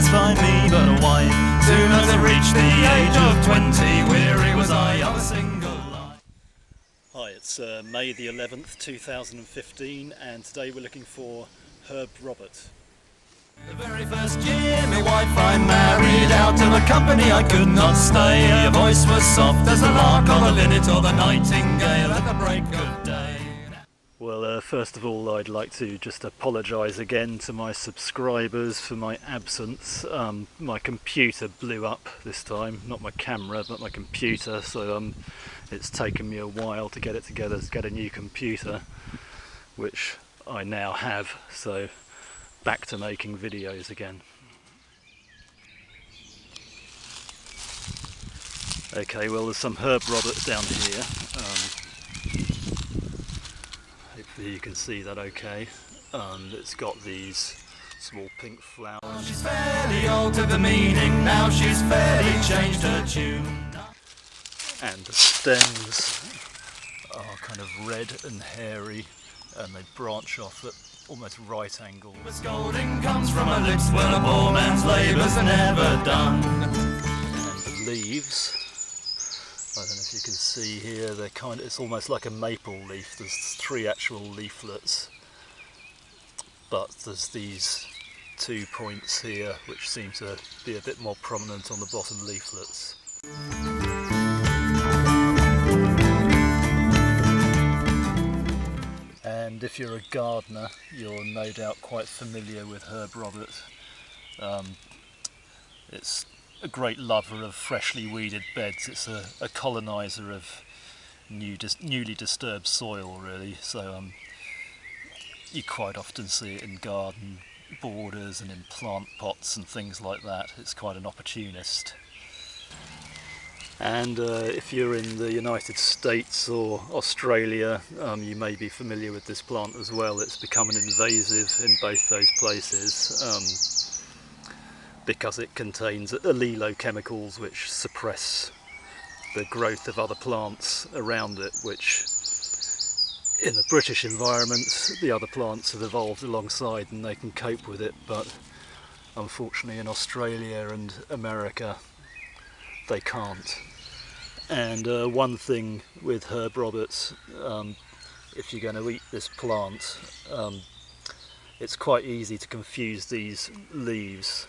satisfy me, but why? Soon as I reached the age of 20, weary was I of a single line. Hi, it's May the 11th, 2015, and today we're looking for Herb Robert. The very first year my wife I married, out of a company I could not stay. Her voice was soft as the lark or the linnet or the nightingale at the break of day. Well, first of all, I'd like to just apologise again to my subscribers for my absence. My computer blew up this time, not my camera, but my computer, so it's taken me a while to get it together to get a new computer, which I now have, so back to making videos again. Okay, well, there's some Herb Robert down here. Hopefully you can see that okay. It's got these small pink flowers. She's fairly altered the meaning, now she's fairly changed her tune. And the stems are kind of red and hairy, and they branch off at almost right angles. The scolding comes from her lips when a poor man's labours are never done. And the leaves, I don't know if you can see here, they're it's almost like a maple leaf. There's 3 actual leaflets, but there's these 2 points here which seem to be a bit more prominent on the bottom leaflets. And if you're a gardener, you're no doubt quite familiar with Herb Robert. It's a great lover of freshly weeded beds. It's a coloniser of newly disturbed soil, really. So you quite often see it in garden borders and in plant pots and things like that. It's quite an opportunist. And if you're in the United States or Australia, you may be familiar with this plant as well. It's become an invasive in both those places because it contains allelochemicals which suppress the growth of other plants around it, which in the British environment the other plants have evolved alongside and they can cope with it, but unfortunately in Australia and America they can't. And one thing with Herb Roberts, if you're going to eat this plant, it's quite easy to confuse these leaves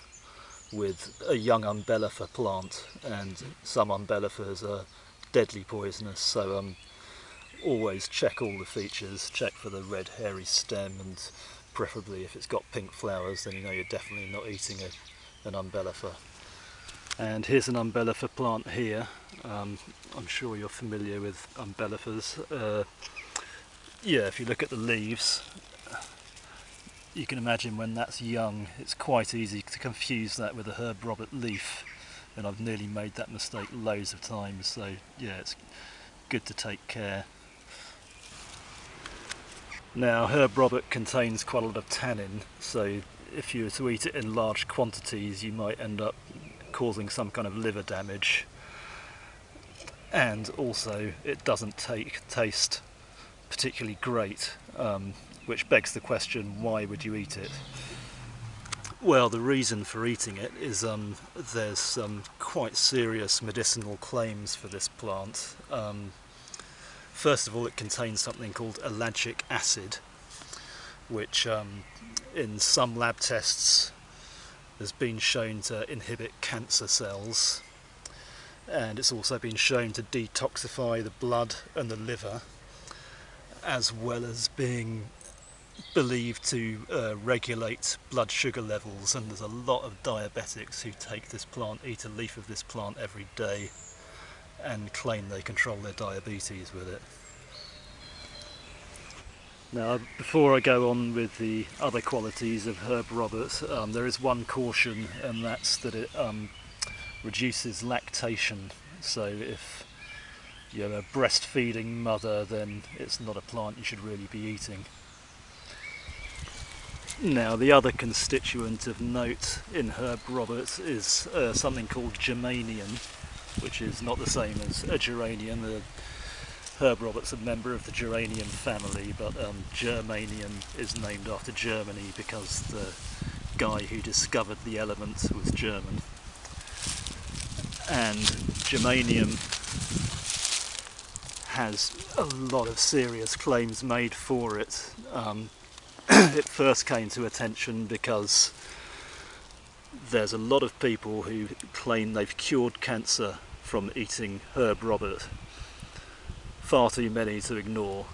with a young umbellifer plant, and some umbellifers are deadly poisonous, so always check all the features, check for the red hairy stem, and preferably if it's got pink flowers then you know you're definitely not eating an umbellifer. And here's an umbellifer plant here. I'm sure you're familiar with umbellifers. Yeah, if you look at the leaves, you can imagine when that's young, it's quite easy to confuse that with a Herb Robert leaf, and I've nearly made that mistake loads of times, so yeah, it's good to take care. Now, Herb Robert contains quite a lot of tannin, so if you were to eat it in large quantities you might end up causing some kind of liver damage, and also it doesn't taste particularly great, which begs the question, why would you eat it? Well, the reason for eating it is there's some quite serious medicinal claims for this plant. First of all, it contains something called ellagic acid, which in some lab tests has been shown to inhibit cancer cells, and it's also been shown to detoxify the blood and the liver, as well as being believed to regulate blood sugar levels. And there's a lot of diabetics who take this plant, eat a leaf of this plant every day, and claim they control their diabetes with it. Now, before I go on with the other qualities of Herb Robert, there is one caution, and that's that it reduces lactation. So if you're a breastfeeding mother, then it's not a plant you should really be eating. Now, the other constituent of note in Herb Robert is something called geranium, which is not the same as a geranium. Herb Robert's a member of the geranium family, but geranium is named after Germany because the guy who discovered the element was German. And germanium has a lot of serious claims made for it. It first came to attention because there's a lot of people who claim they've cured cancer from eating herb robert. Far too many to ignore.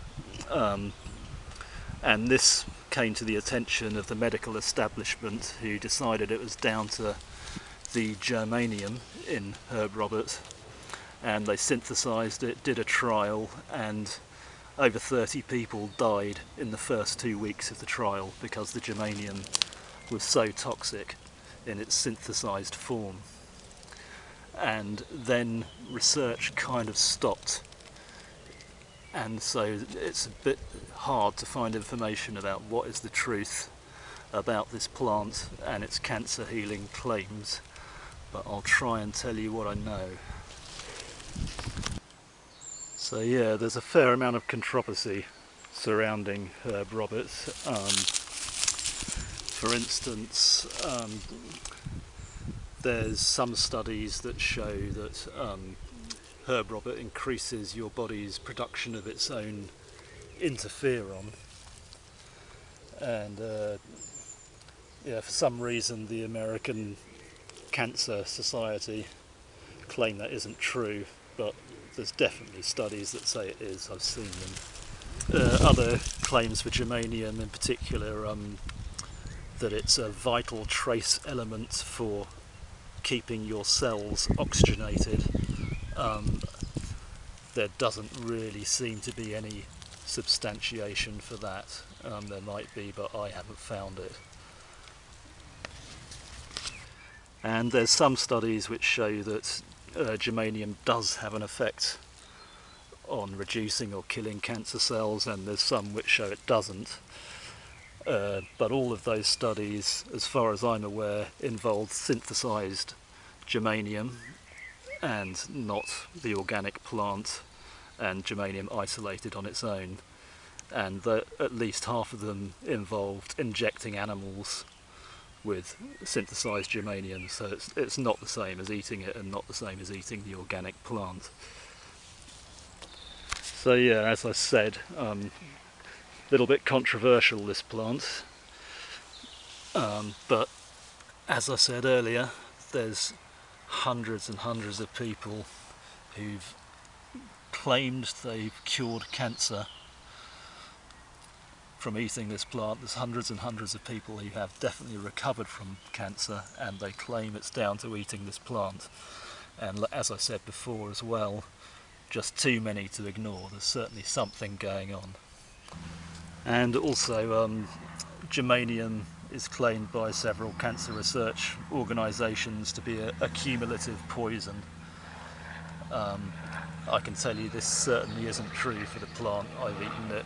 And this came to the attention of the medical establishment, who decided it was down to the germanium in herb robert, and they synthesized it, did a trial, and over 30 people died in the first 2 weeks of the trial because the germanium was so toxic in its synthesized form. And then research kind of stopped, and so it's a bit hard to find information about what is the truth about this plant and its cancer healing claims, but I'll try and tell you what I know. So yeah, there's a fair amount of controversy surrounding herb robert. For instance, there's some studies that show that herb robert increases your body's production of its own interferon, and yeah, for some reason the American Cancer Society claim that isn't true, but there's definitely studies that say it is. I've seen them. Other claims for germanium in particular, that it's a vital trace element for keeping your cells oxygenated. There doesn't really seem to be any substantiation for that. There might be, but I haven't found it. And there's some studies which show that germanium does have an effect on reducing or killing cancer cells, and there's some which show it doesn't. But all of those studies, as far as I'm aware, involve synthesized germanium and not the organic plant, and germanium isolated on its own. And at least half of them involved injecting animals with synthesized germanium, so it's not the same as eating it and not the same as eating the organic plant. So yeah, as I said, little bit controversial, this plant, but as I said earlier, there's hundreds and hundreds of people who've claimed they've cured cancer from eating this plant. There's hundreds and hundreds of people who have definitely recovered from cancer, and they claim it's down to eating this plant. And as I said before as well, just too many to ignore. There's certainly something going on. And also germanium is claimed by several cancer research organisations to be a cumulative poison. I can tell you this certainly isn't true for the plant. I've eaten it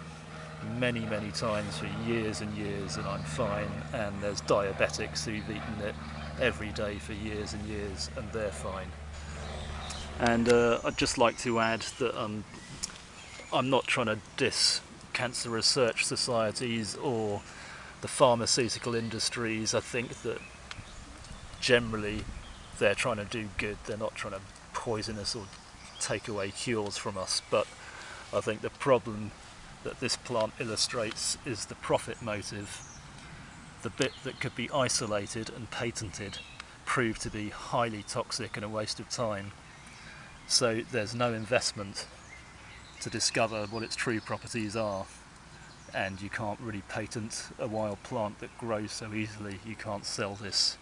many times for years and years and I'm fine, and there's diabetics who've eaten it every day for years and years and they're fine. And I'd just like to add that I'm not trying to diss cancer research societies or the pharmaceutical industries. I think that generally they're trying to do good, they're not trying to poison us or take away cures from us, but I think the problem that this plant illustrates is the profit motive. The bit that could be isolated and patented proved to be highly toxic and a waste of time, so there's no investment to discover what its true properties are, and you can't really patent a wild plant that grows so easily. You can't sell this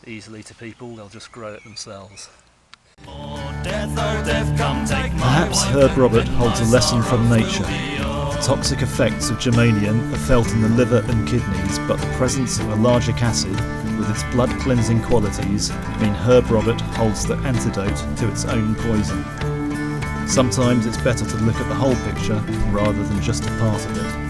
easily to people, they'll just grow it themselves. Perhaps herb robert holds a lesson from nature. The toxic effects of germanium are felt in the liver and kidneys, but the presence of a largic acid with its blood cleansing qualities mean herb robert holds the antidote to its own poison. Sometimes it's better to look at the whole picture rather than just a part of it.